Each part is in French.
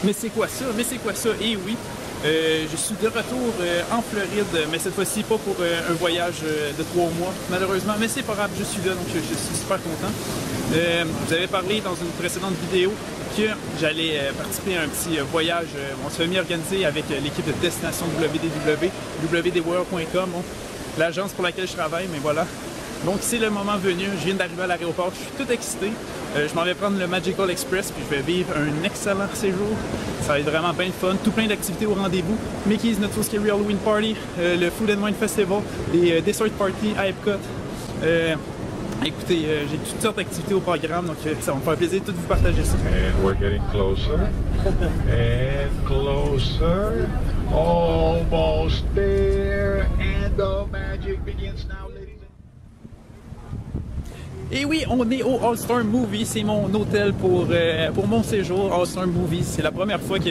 Mais c'est quoi ça? Mais c'est quoi ça? Et oui, je suis de retour en Floride, mais cette fois-ci pas pour un voyage de 3 mois, malheureusement. Mais c'est pas grave, je suis là, donc je suis super content. Vous avez parlé dans une précédente vidéo que j'allais participer à un petit voyage, on se fait mis-organiser avec l'équipe de Destination WDW, wdworld.com, bon, l'agence pour laquelle je travaille, mais voilà. Donc c'est le moment venu, je viens d'arriver à l'aéroport, je suis tout excité. Je m'en vais prendre le Magical Express, puis je vais vivre un excellent séjour. Ça va être vraiment bien fun, tout plein d'activités au rendez-vous. Mickey's Not So Scary Halloween Party, le Food and Wine Festival, les Dessert Party à Epcot. Écoutez, j'ai toutes sortes d'activités au programme, donc ça va me faire plaisir de tout vous partager ça. And we're getting closer, and closer, almost there, and the magic begins now, ladies and... Et oui, on est au All-Star Movie, c'est mon hôtel pour mon séjour. All-Star Movie, c'est la première fois que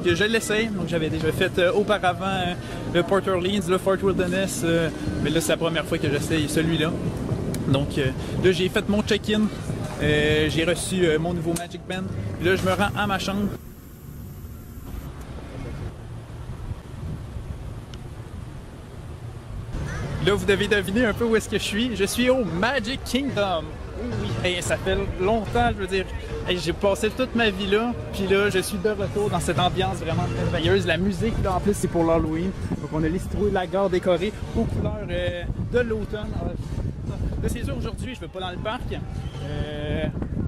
je l'essaye. Donc j'avais déjà fait auparavant le Port Orleans, le Fort Wilderness, mais là c'est la première fois que j'essaye celui-là. Donc là j'ai fait mon check-in, j'ai reçu mon nouveau Magic Band. Là je me rends à ma chambre. Là vous devez deviner un peu où est-ce que je suis. Je suis au Magic Kingdom. Oui, hey, ça fait longtemps, je veux dire. Hey, j'ai passé toute ma vie là, puis là je suis de retour dans cette ambiance vraiment merveilleuse. La musique là en plus c'est pour l'Halloween. Donc on a les citrouilles de la gare décorées aux couleurs de l'automne. Là, c'est sûr, aujourd'hui, je ne vais pas dans le parc.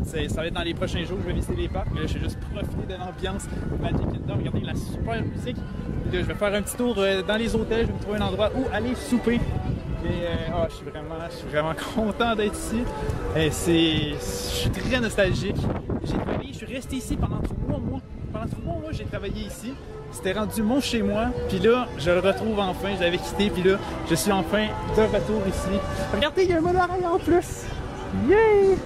Ça va être dans les prochains jours que je vais visiter les parcs. Mais là, je vais juste profiter de l'ambiance de Magic Kingdom. Regardez la super musique. Et là, je vais faire un petit tour dans les hôtels. Je vais me trouver un endroit où aller souper. Et je suis vraiment content d'être ici. Je suis très nostalgique. Je suis resté ici pendant 3 mois. Pendant 3 mois, j'ai travaillé ici. C'était rendu mon chez moi, puis là, je le retrouve enfin, je l'avais quitté, puis là, je suis enfin de retour ici. Regardez, il y a un monorail en plus! Yay!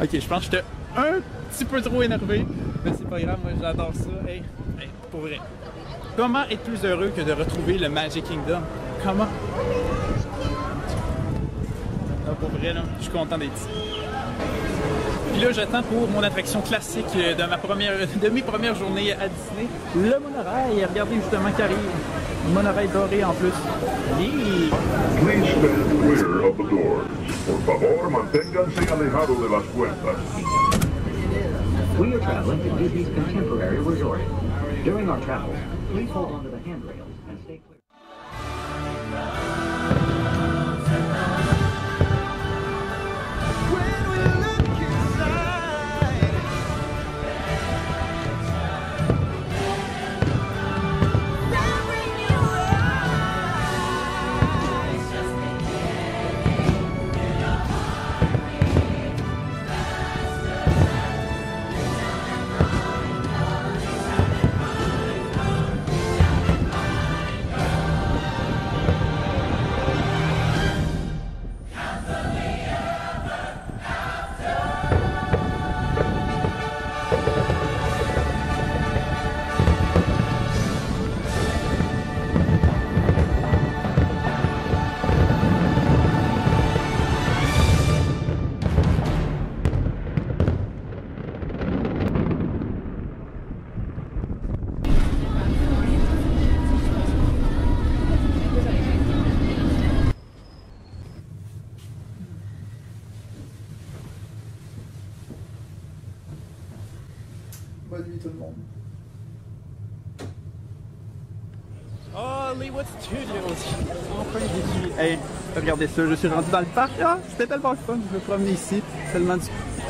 Ok, je pense que j'étais un petit peu trop énervé, mais c'est pas grave, moi j'adore ça. Hey, pour vrai. Comment être plus heureux que de retrouver le Magic Kingdom? Comment? Ah, pour vrai, là, je suis content d'être ici. Puis là, j'attends pour mon attraction classique de mes premières journées à Disney, le monorail. Regardez justement qui arrive. Le monorail doré en plus. Yeah. Please stand clear of the doors. Por favor, manténganse alejados de las puertas. We are traveling to Disney's Contemporary Resort. During our travels, please hold on to the handrails and stay clear. Bonne nuit tout le monde. Hollywood Studios. Enfin j'y suis. Hey, regardez ça, je suis rendu dans le parc. Ah, c'était tellement fun de me promener ici. Tellement du...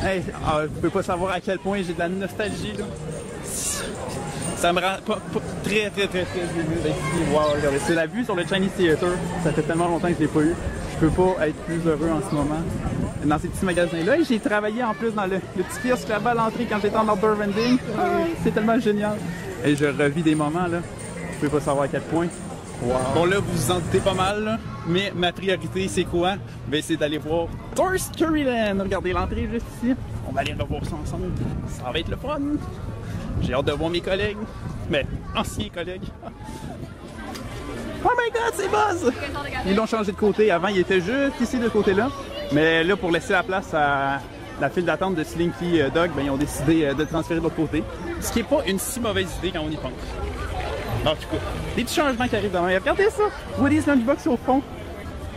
Hey, vous pouvez pas savoir à quel point j'ai de la nostalgie là. Ça me rend très ému d'être ici. Wow, regardez, c'est la vue sur le Chinese Theater. Ça fait tellement longtemps que je l'ai pas eu. Je peux pas être plus heureux en ce moment. Dans ces petits magasins-là. J'ai travaillé en plus dans le petit kiosque là-bas à l'entrée quand j'étais en outdoor vending. C'est tellement génial. Et je revis des moments là. Vous pouvez pas savoir à quel point. Wow. Bon là, vous vous en doutez pas mal, là, mais ma priorité c'est quoi? Ben, c'est d'aller voir Toy Story Land. Regardez l'entrée juste ici. On va aller revoir ça ensemble. Ça va être le fun. J'ai hâte de voir mes collègues. Mais anciens collègues. Oh my god, c'est Buzz! Ils l'ont changé de côté. Avant, il était juste ici de ce côté-là. Mais là, pour laisser la place à la file d'attente de Slinky Dog, ben, ils ont décidé de le transférer de l'autre côté. Ce qui n'est pas une si mauvaise idée quand on y pense. En tout cas, des petits changements qui arrivent demain. Regardez ça! Woody's Lunchbox au fond.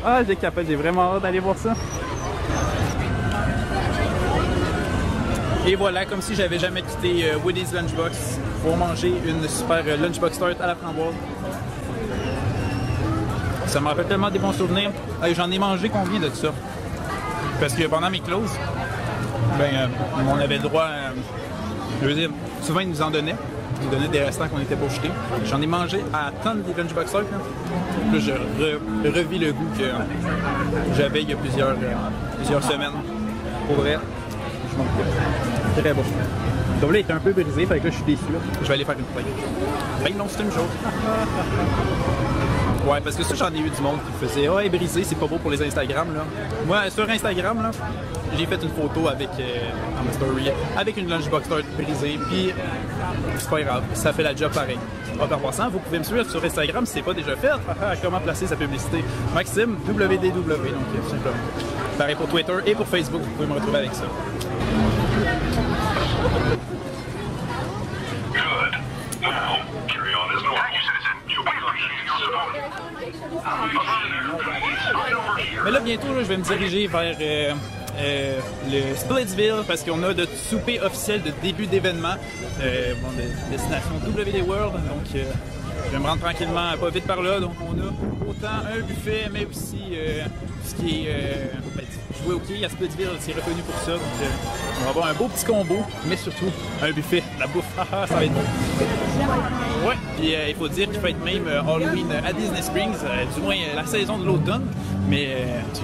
Ah, j'ai capable, j'ai vraiment hâte d'aller voir ça. Et voilà, comme si j'avais jamais quitté Woody's Lunchbox pour manger une super Lunchbox Tart à la framboise. Ça me rappelle tellement des bons souvenirs. J'en ai mangé combien de ça? Parce que pendant mes closes, ben, on avait le droit, je veux dire, souvent ils nous en donnaient. Ils nous donnaient des restants qu'on n'était pas jetés. J'en ai mangé à tonnes des Lunchbox Tart. Là, je revis le goût que j'avais il y a plusieurs semaines. Pour vrai, je m'en fous. Très bon. Donc là, il était un peu brisé, fait que là, je suis déçu. Je vais aller faire une feuille. Ben non, c'est une chose. Ouais, parce que ça, j'en ai eu du monde qui faisait « Ah, brisé, c'est pas beau pour les Instagram, là. » Moi, sur Instagram, là, j'ai fait une photo avec, dans ma story, avec une Lunchbox Tart brisée, puis c'est pas grave, ça fait la job pareil. En passant, vous pouvez me suivre sur Instagram si c'est pas déjà fait. Comment placer sa publicité? Maxime, WDW, donc simplement. Pareil pour Twitter et pour Facebook, vous pouvez me retrouver avec ça. Mais là, bientôt, là, je vais me diriger vers le Splitsville parce qu'on a notre souper officiel de début d'événement. Bon, de destination WD World. Donc, je vais me rendre tranquillement, pas vite par là. Donc, on a autant un buffet, mais aussi ce qui est jouer au quai à Splitsville, c'est reconnu pour ça. Donc, on va avoir un beau petit combo, mais surtout un buffet, la bouffe. Ça va être bon. Ouais, puis il faut dire qu'il fête même Halloween à Disney Springs, du moins la saison de l'automne. Mais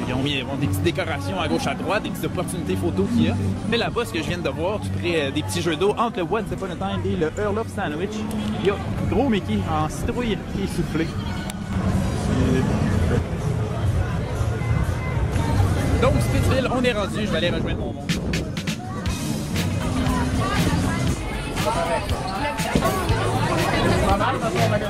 ils ont mis des petites décorations à gauche à droite, des petites opportunités photos qu'il y a. Mais là-bas, ce que je viens de voir, tout près des petits jeux d'eau entre le Once Upon a Time et le Earl of Sandwich, il y a gros Mickey en citrouille qui est soufflé. Donc, Splitsville, on est rendu, je vais aller rejoindre mon monde. Pas mal, parce qu'on va gagner.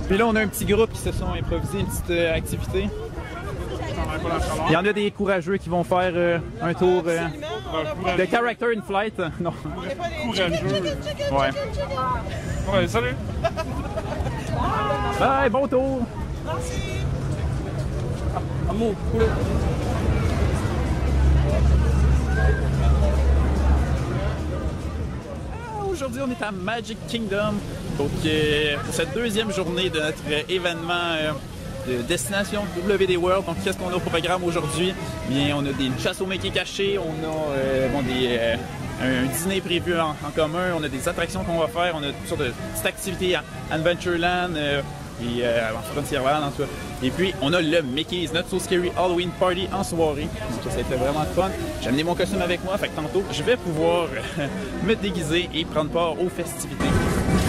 Puis là, on a un petit groupe qui se sont improvisés une petite activité. Il y en a des courageux qui vont faire un tour de Character in Flight. Non. Courageux. Ouais. Ouais, salut. Bye, bon tour. Merci. Amour, cool. Aujourd'hui, on est à Magic Kingdom. Donc, pour cette deuxième journée de notre événement de destination WD World. Donc, qu'est-ce qu'on a au programme aujourd'hui? Bien, on a une chasse au Mickey caché, on a un dîner prévu en commun, on a des attractions qu'on va faire, on a toutes sortes de petites activités à Adventureland et à Frontierland en tout cas. Et puis, on a le Mickey's Not So Scary Halloween Party en soirée. Donc, ça a été vraiment fun. J'ai amené mon costume avec moi, fait que tantôt, je vais pouvoir me déguiser et prendre part aux festivités.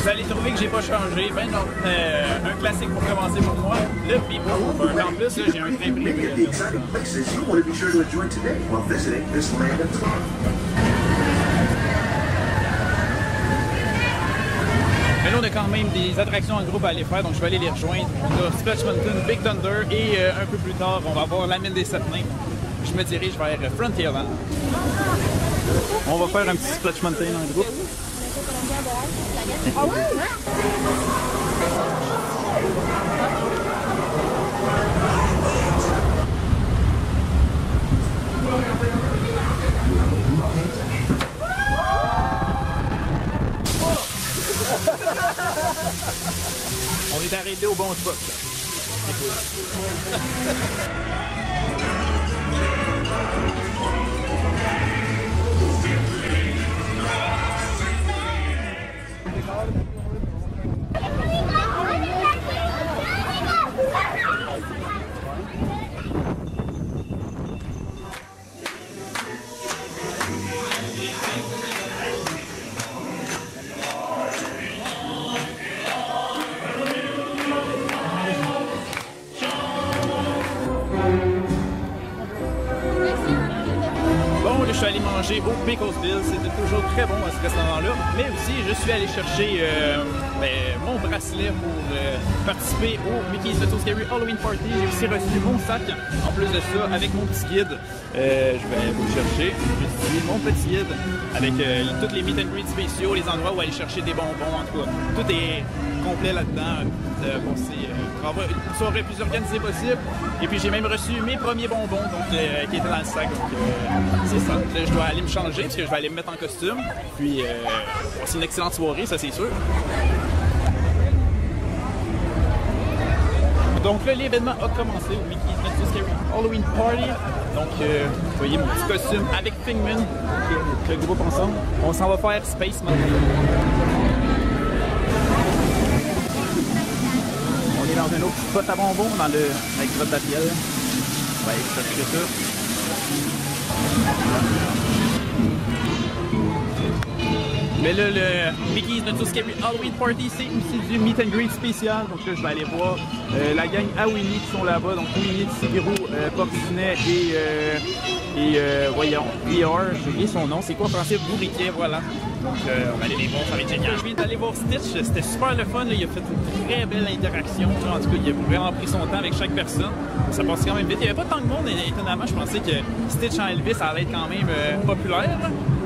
Vous allez trouver que j'ai pas changé. Ben non, un classique pour commencer pour moi, le People. En plus, là, j'ai un train privé. Mais là, on a quand même des attractions en groupe à aller faire, donc je vais aller les rejoindre. On a Splash Mountain, Big Thunder et un peu plus tard, on va avoir la mine des sept nains. Je me dirige vers Frontierland. On va faire un petit Splash Mountain en groupe. Ah ouais? On est arrêté au bon spot. Là. Je suis allé manger au Picklesville, c'était toujours très bon à ce restaurant-là, mais aussi je suis allé chercher mon bracelet pour participer au Mickey's Not So Scary Halloween Party. J'ai aussi reçu mon sac, en plus de ça, avec mon petit guide. Je vais vous le chercher, j'ai mon petit guide avec tous les meet and greet spéciaux, les endroits où aller chercher des bonbons, en tout cas. Tout est complet là-dedans. Bon, c'est une soirée plus organisée possible. Et puis j'ai même reçu mes premiers bonbons donc, qui étaient dans le sac. Donc c'est ça. Là, je dois aller me changer parce que je vais aller me mettre en costume. Puis c'est une excellente soirée, ça c'est sûr. Donc là, l'événement a commencé au Mickey's Not So Scary Halloween Party. Donc, vous voyez mon petit costume avec Fingman, le groupe ensemble. On s'en va faire Space Mountain. On est dans un autre spot à bonbons, dans la grotte d'Apiel. On va aller chercher ça. Mais là, le Mickey's Not So Scary Halloween Party, c'est aussi du meet and greet spécial. Donc là, je vais aller voir la gang à Winnie qui sont là-bas. Donc Winnie, Tigiro, Porcinet et voyons, VR, j'ai oublié son nom. C'est quoi en français? Bourriquet, voilà. Donc on va aller les voir, ça va être génial. Je viens d'aller voir Stitch, c'était super le fun. Là. Il a fait une très belle interaction. En tout cas, il a vraiment pris son temps avec chaque personne. Ça passe quand même vite. Il n'y avait pas tant de monde, étonnamment. Je pensais que Stitch en Elvis, ça allait être quand même populaire.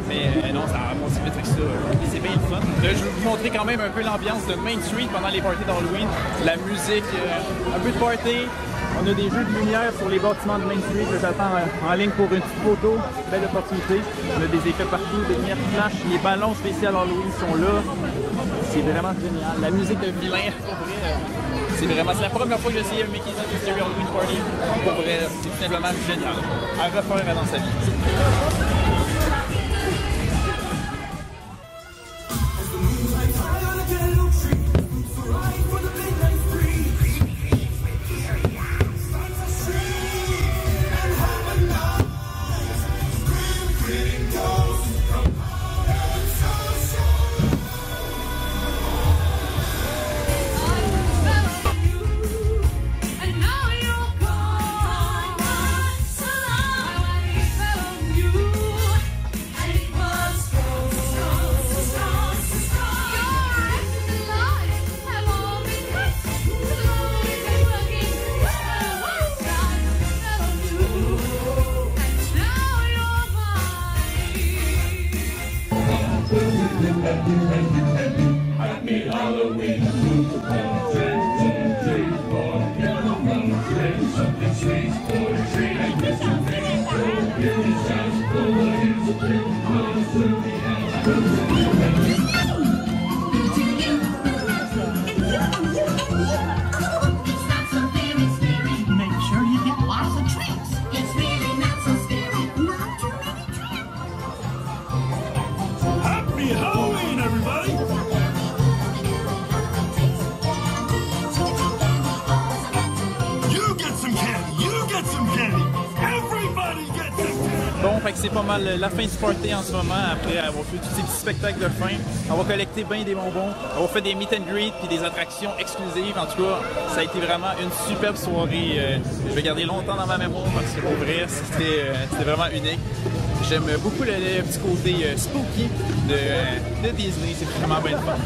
Mais non, ça a avancé vite avec ça. C'est bien le fun. Là, je vais vous montrer quand même un peu l'ambiance de Main Street pendant les parties d'Halloween. La musique, un peu de party. On a des jeux de lumière sur les bâtiments de Main Street. J'attends en ligne pour une petite photo. Belle opportunité. On a des effets partout, des lumières qui flashent. Les ballons spéciaux Halloween sont là. C'est vraiment génial. La musique de vilain, c'est la première fois que j'ai essayé un Mickey's Not So Scary Halloween Party. Pour vrai, c'est tout simplement génial. À refaire dans sa vie. Happy Halloween. Make sure you get lots of treats. It's really not so scary. Not too many treats. Happy Halloween, everybody! You get some candy! You get some candy! Everybody gets some candy! Bon, fait que c'est pas mal la fin du party en ce moment, après avoir fait tous ces petits spectacles de fin. On va collecter bien des bonbons, on va faire des meet and greet puis des attractions exclusives. En tout cas, ça a été vraiment une superbe soirée. Je vais garder longtemps dans ma mémoire parce que pour vrai, c'était vraiment unique. J'aime beaucoup le petit côté spooky de Disney, c'est vraiment bien le fun.